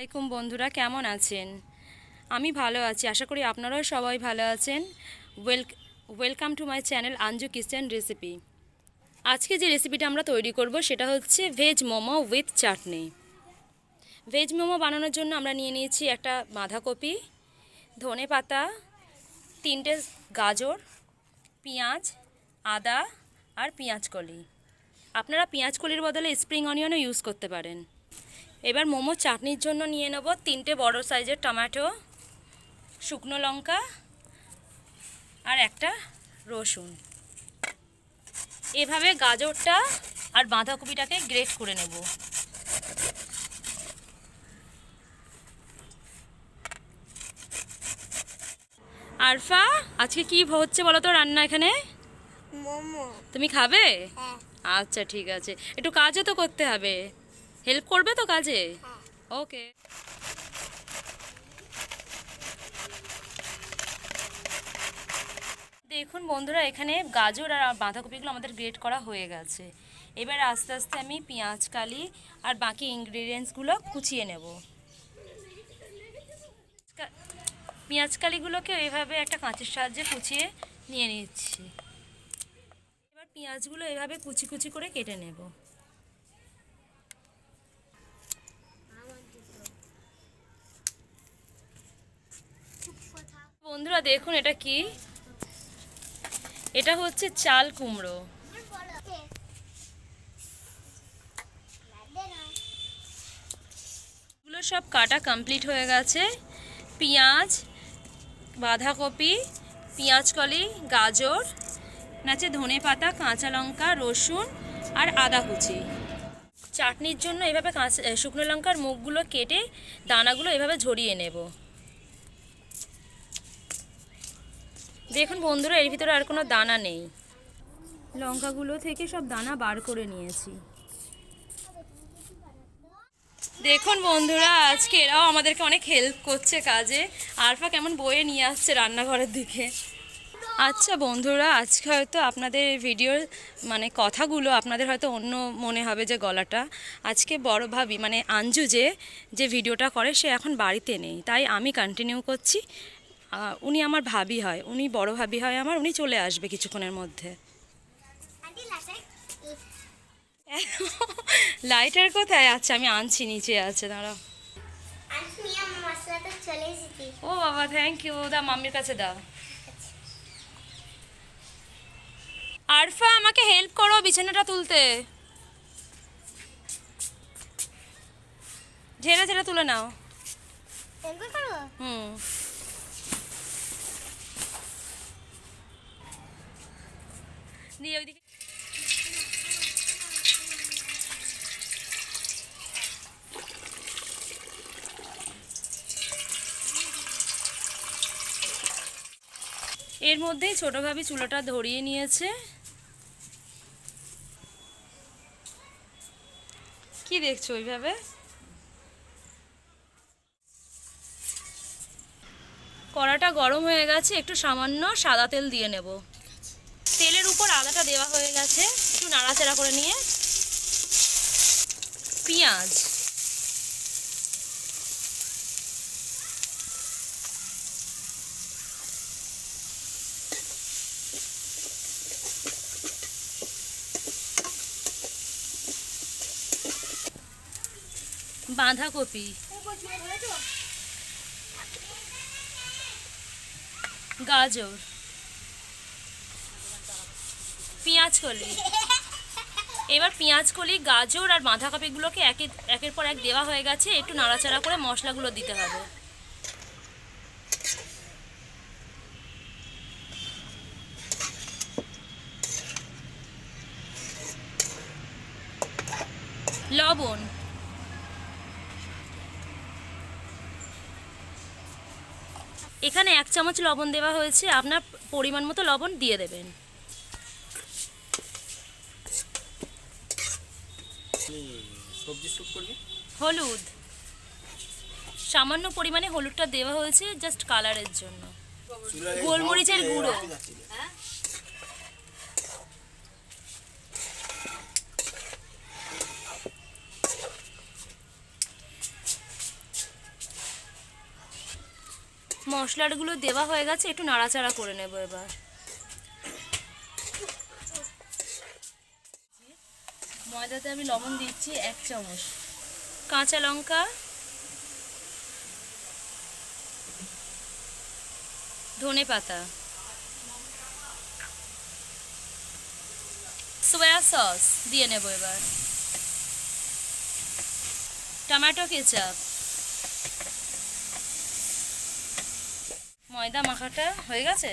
আসসালামাইকুম বন্ধুরা, কেমন আছেন? আমি ভালো আছি, আশা করি আপনারাও সবাই ভালো আছেন। Welcome to my channel Anju kitchen recipe. আজকে যে রেসিপিটা আমরা তৈরি করব সেটা হচ্ছে veg momo with chutney. Veg momo বানানোর জন্য আমরা নিয়ে নিয়েছি একটা বাঁধাকপি, ধনেপাতা, 3টে গাজর, পেঁয়াজ, আদা আর পেঁয়াজকলি। আপনারা পেঁয়াজকলির বদলে স্প্রিং অনিয়নও ইউজ করতে পারেন। এবার মোমো চাটনির জন্য নিয়ে নেব 3টে বড় সাইজের টমেটো, শুকনো লঙ্কা আর একটা রসুন। এভাবে গাজরটা আর বাঁধাকপিটাকে গ্রেট করে নেব। আরফা, আজকে কি হচ্ছে বলো তো রান্না এখানে? মোমো। তুমি খাবে? হ্যাঁ। আচ্ছা ঠিক আছে, একটু কাজও তো করতে হবে, হেল্প করবে তো কাজে? হ্যাঁ। ওকে। দেখুন বন্ধুরা, এখানে গাজর আর বাঁধাকপিগুলো আমাদের গ্রেট করা হয়ে গেছে। এবার আস্তে আস্তে আমি পেঁয়াজ কালি আর বাকি ইনগ্রিডিয়েন্টসগুলো কুচিয়ে নেব। পেঁয়াজ কালিগুলোকে এইভাবে একটা কাঁচের সাহায্যে কুচিয়ে নিয়ে নিচ্ছি। এবার পেঁয়াজগুলো এভাবে কুচি কুচি করে কেটে নেব। বন্ধুরা দেখুন, এটা কি? এটা হচ্ছে চাল কুমড়ো। এগুলো সব কাটা কমপ্লিট হয়ে গেছে। পেঁয়াজ, বাঁধাকপি, পেঁয়াজকলি, গাজর, নাচে ধনেপাতা, কাঁচা লঙ্কা, রসুন আর আদা কুচি। চাটনির জন্য এভাবে শুকনো লঙ্কার মুখগুলো কেটে দানাগুলো এভাবে ঝরিয়ে নেব। দেখুন বন্ধুরা, এর ভিতরে আর কোনো দানা নেই। লঙ্কাগুলো থেকে সব দানা বার করে নিয়েছি। দেখুন বন্ধুরা, আজকে এরাও আমাদেরকে অনেক হেল্প করছে কাজে। আরফা কেমন বয়ে নিয়ে আসছে রান্নাঘরের দিকে। আচ্ছা বন্ধুরা, আজকে হয়তো আপনাদের ভিডিওর কথাগুলো আপনাদের হয়তো অন্য মনে হবে, যে গলাটা। আজকে বড় ভাবি আঞ্জু যে ভিডিওটা করে, সে এখন বাড়িতে নেই, তাই আমি কন্টিনিউ করছি। উনি আমার ভাবি হয়, উনি বড় ভাবি হয় আমার, উনি চলে আসবে কিছুক্ষণের মধ্যে। লাইটার কোথায়? আচ্ছা আমি আনছি, নিচে আছে, দাঁড়াও। ও বাবা, থ্যাংক ইউ। দাও মাম্মির কাছে দাও। আরফা, আমাকে হেল্প করো বিছানাটা তুলতে। ঝেড়ে ঝেড়ে তুলে নাও। হুম। দিয়ে ওইদিকে এর মধ্যেই ছোট ভাবি চুলোটা ধরিয়ে নিয়েছে। কি দেখছো ওইভাবে? কড়াটা গরম হয়ে গেছে, একটু সামান্য সাদা তেল দিয়ে নেব। তেলের উপর আদাটা দেওয়া হয়ে গেছে, একটু নাড়াচাড়া করে নিয়ে পেঁয়াজ, বাঁধাকপি, গাজর, পেঁয়াজকলি। এবার পেঁয়াজকলি, গাজর আর বাঁধাকপিগুলোকে একের পর এক দেওয়া হয়ে গেছে, একটু নাড়াচাড়া করে মশলাগুলো দিতে হবে। লবণ, এখানে 1 চামচ লবণ দেওয়া হয়েছে, আপনার পরিমাণ মতো লবণ দিয়ে দেবেন। হলুদ, সামান্য পরিমাণে হলুদটা দেওয়া হয়েছে জাস্ট কালারের জন্য। গোলমরিচের গুঁড়ো, মশলাগুলো দেওয়া হয়ে গেছে, একটু নাড়াচাড়া করে নেব। এবার ময়দাতে আমি লবণ দিচ্ছি 1 চামচ, কাঁচা লঙ্কা, ধনে পাতা, সোয়া সস দিয়ে নেব। এবার টমেটো কেচাপ, ময়দা মাখাটা হয়ে গেছে।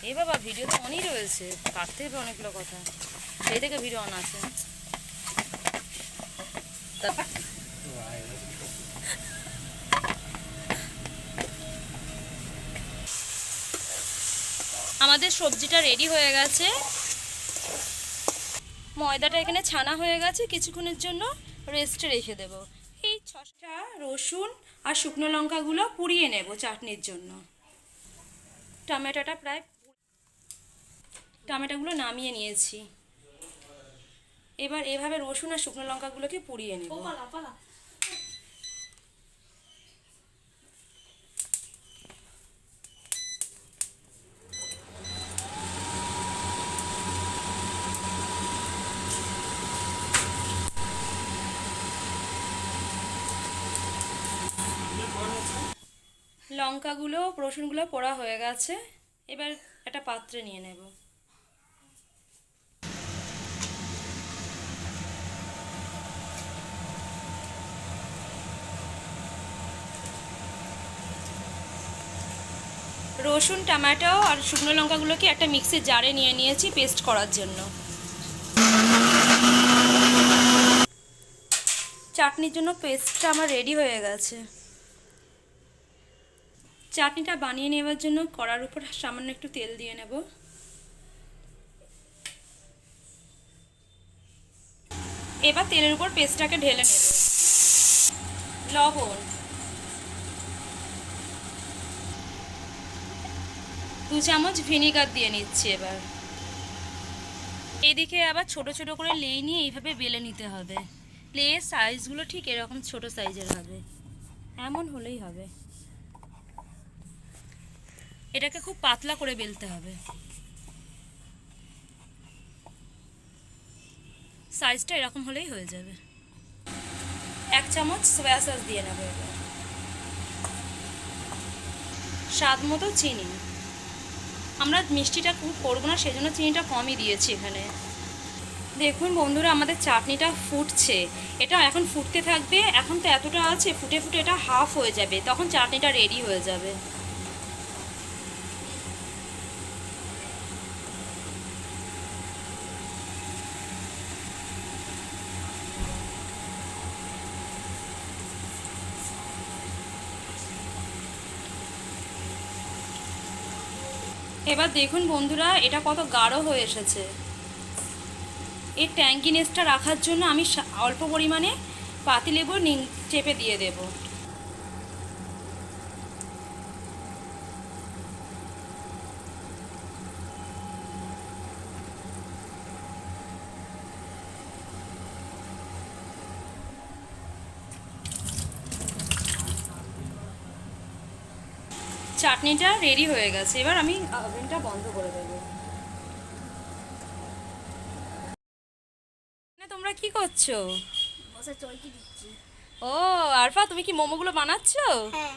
এই বাবা, ভিডিও তো অনই রয়েছে, কাটতে হবে অনেকগুলো কথা, সেই থেকে ভিডিও অন আছে। আমাদের সবজিটা রেডি হয়ে গেছে। ময়দাটা এখানে ছানা হয়ে গেছে, কিছুক্ষণের জন্য রেস্টে রেখে দেব। এই 6টা রসুন আর শুকনো লঙ্কাগুলো পুড়িয়ে নেব চাটনির জন্য। টমেটোগুলো নামিয়ে নিয়েছি। এবার এভাবে রসুন আর শুকনো লঙ্কাগুলোকে পুড়িয়ে নেব। লঙ্কাগুলো রসুনগুলো পোড়া হয়ে গেছে, এবার একটা পাত্রে নিয়ে নেব। রসুন, টমেটো আর শুকনো লঙ্কাগুলোকে একটা মিক্সির জারে নিয়ে নিয়েছি পেস্ট করার জন্য। চাটনির জন্য পেস্টটা আমার রেডি হয়ে গেছে। চাটনিটা বানিয়ে নেওয়ার জন্য কড়ার উপর সামান্য একটু তেল দিয়ে নেব। এবার তেলের উপর পেস্টটাকে ঢেলে নেব। লবণ, 2 চামচ ভিনিগার দিয়ে নিচ্ছি। এবার এদিকে আবার ছোট ছোট করে লেই নিয়ে এইভাবে বেলে নিতে হবে। লেয়ের সাইজগুলো ঠিক এরকম ছোট সাইজের হবে, এমন হলেই হবে। এটাকে খুব পাতলা করে বেলতে হবে। সাইজটা এরকম হলেই হয়ে যাবে। 1 চামচ সয়া সস দিয়ে নেব। এবার স্বাদ মতো চিনি, আমরা মিষ্টিটা খুব করবো না, সেজন্য চিনিটা কমই দিয়েছি এখানে। দেখুন বন্ধুরা, আমাদের চাটনিটা ফুটছে। এটা এখন ফুটতে থাকবে। এখন তো এতটা আছে, ফুটে ফুটে এটা হাফ হয়ে যাবে, তখন চাটনিটা রেডি হয়ে যাবে। এবার দেখুন বন্ধুরা, এটা কত গাঢ় হয়ে এসেছে। এই ট্যাঙ্কিনেসটা রাখার জন্য আমি অল্প পরিমাণে পাতিলেবু চেপে দিয়ে দেব। চাটনিটা রেডি হয়ে গেছে। এবার আমি ওভেনটা বন্ধ করে দেবো। না, তোমরা কি করছো? ও আরফা, তুমি কি মোমোগুলো বানাচ্ছো? হ্যাঁ।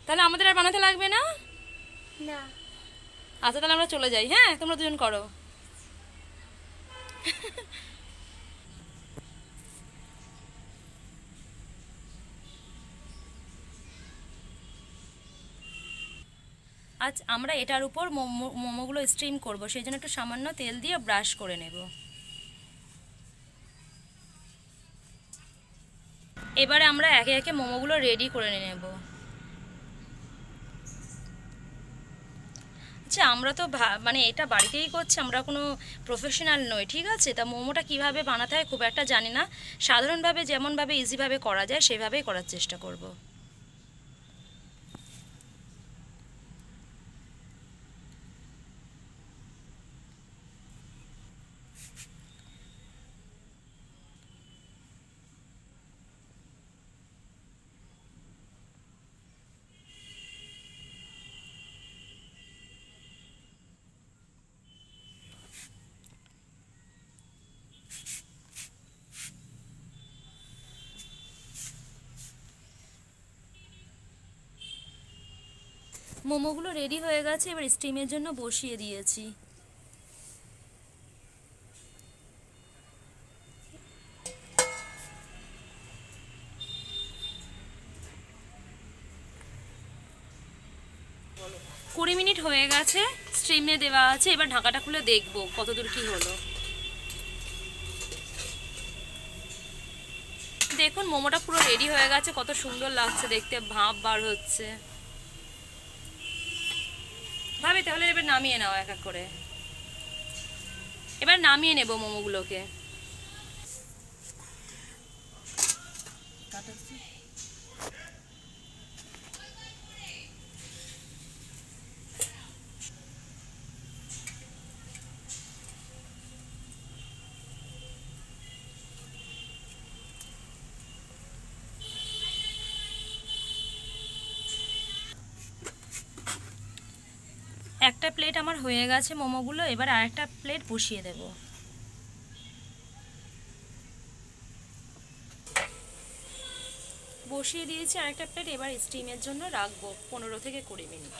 তাহলে আমাদের আর বানাতে লাগবে না? না। আচ্ছা, তাহলে আমরা চলে যাই। হ্যাঁ, তোমরা দুজন করো। আজ আমরা এটার উপর মোমোগুলো স্টিম করব, সেই জন্য একটু সামান্য তেল দিয়ে ব্রাশ করে নেব। এবারে আমরা একে একে মোমোগুলো রেডি করে নেব। আচ্ছা, আমরা তো মানে এটা বাড়িতেই করছি, আমরা কোনো প্রফেশনাল নই, ঠিক আছে? তা মোমোটা কিভাবে বানাতে হয় খুব একটা জানি না। সাধারণভাবে যেমনভাবে ইজিভাবে করা যায় সেভাবেই করার চেষ্টা করব। মোমোগুলো রেডি হয়ে গেছে, এবার স্টিমের জন্য বসিয়ে দিয়েছি। কুড়ি মিনিট হয়ে গেছে, স্টিমে দেওয়া আছে। এবার ঢাকাটা খুলে দেখবো কতদূর কি হলো। দেখুন মোমোটা পুরো রেডি হয়ে গেছে, কত সুন্দর লাগছে দেখতে, ভাপ বার হচ্ছে। ভাবি তাহলে এবার নামিয়ে নাও এক এক করে। এবার নামিয়ে নেব মোমোগুলোকে। একটা প্লেট আমার হয়ে গেছে মোমোগুলো, এবার আরেকটা প্লেট বসিয়ে দেব। বসিয়ে দিয়েছি আরেকটা প্লেট, এবার স্টিমের জন্য রাখবো 15 থেকে 20 মিনিট।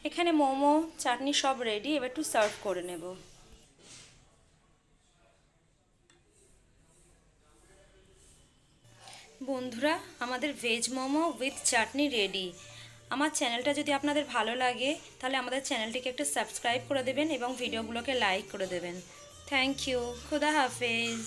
এখানে মোমো চাটনি সব রেডি, এবার একটু সার্ভ করে নেব। বন্ধুরা, আমাদের veg momo with chutney ready. আমার চ্যানেলটা যদি আপনাদের ভালো লাগে তাহলে আমাদের চ্যানেলটিকে একটু সাবস্ক্রাইব করে দেবেন এবং ভিডিওগুলোকে লাইক করে দেবেন। Thank you. খুদা হাফেজ।